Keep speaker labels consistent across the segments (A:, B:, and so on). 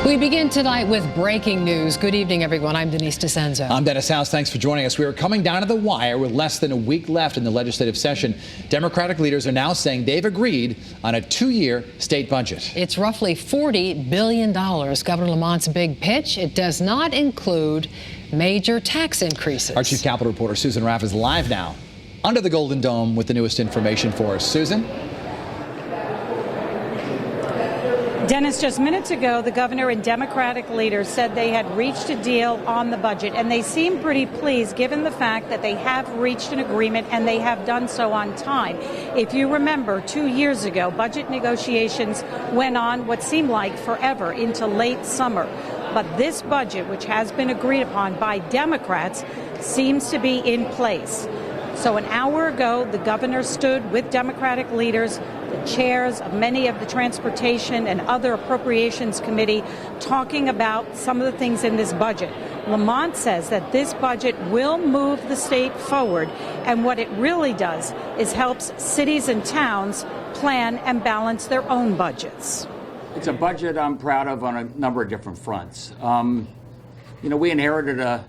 A: We begin tonight with breaking news. Good evening, everyone. I'm Denise DeCenzo.
B: I'm Dennis House. Thanks for joining us. We are coming down to the wire with less than a week left in the legislative session. Democratic leaders are now saying they've agreed on a 2-year state budget.
A: It's roughly $40 billion. Governor Lamont's big pitch. It does not include major tax increases.
B: Our chief Capitol reporter Susan Raff is live now under the Golden Dome with the newest information for us. Susan?
C: Dennis, just minutes ago, the governor and Democratic leaders said they had reached a deal on the budget, and they seem pretty pleased given the fact that they have reached an agreement and they have done so on time. If you remember, 2 years ago, budget negotiations went on what seemed like forever into late summer. But this budget, which has been agreed upon by Democrats, seems to be in place. So an hour ago, the governor stood with Democratic leaders, the chairs of many of the Transportation and other Appropriations Committee, talking about some of the things in this budget. Lamont says that this budget will move the state forward, and what it really does is helps cities and towns plan and balance their own budgets.
D: It's a budget I'm proud of on a number of different fronts. We inherited a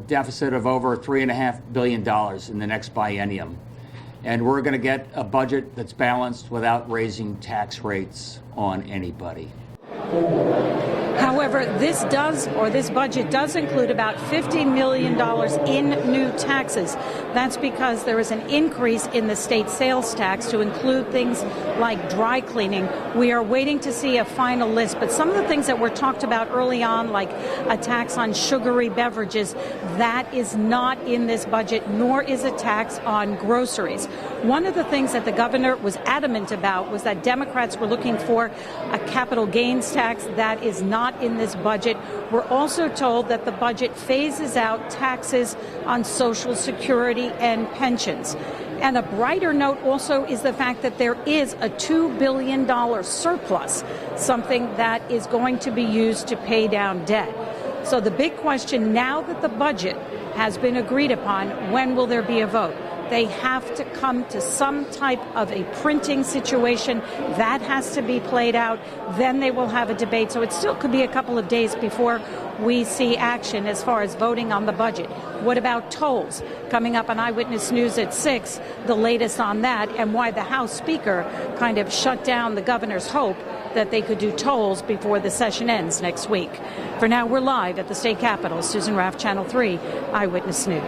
D: deficit of over $3.5 billion in the next biennium. And we're going to get a budget that's balanced without raising tax rates on anybody.
C: However, this budget does include about $50 million in new taxes. That's because there is an increase in the state sales tax to include things like dry cleaning. We are waiting to see a final list, but some of the things that were talked about early on, like a tax on sugary beverages, that is not in this budget, nor is a tax on groceries. One of the things that the governor was adamant about was that Democrats were looking for a capital gains tax. That is not in this budget. We're also told that the budget phases out taxes on Social Security and pensions. And a brighter note also is the fact that there is a $2 billion surplus, something that is going to be used to pay down debt. So the big question now that the budget has been agreed upon, when will there be a vote? They have to come to some type of a printing situation. That has to be played out. Then they will have a debate. So it still could be a couple of days before we see action as far as voting on the budget. What about tolls? Coming up on Eyewitness News at 6, the latest on that and why the House Speaker kind of shut down the governor's hope that they could do tolls before the session ends next week. For now, we're live at the state capitol. Susan Raff, Channel 3, Eyewitness News.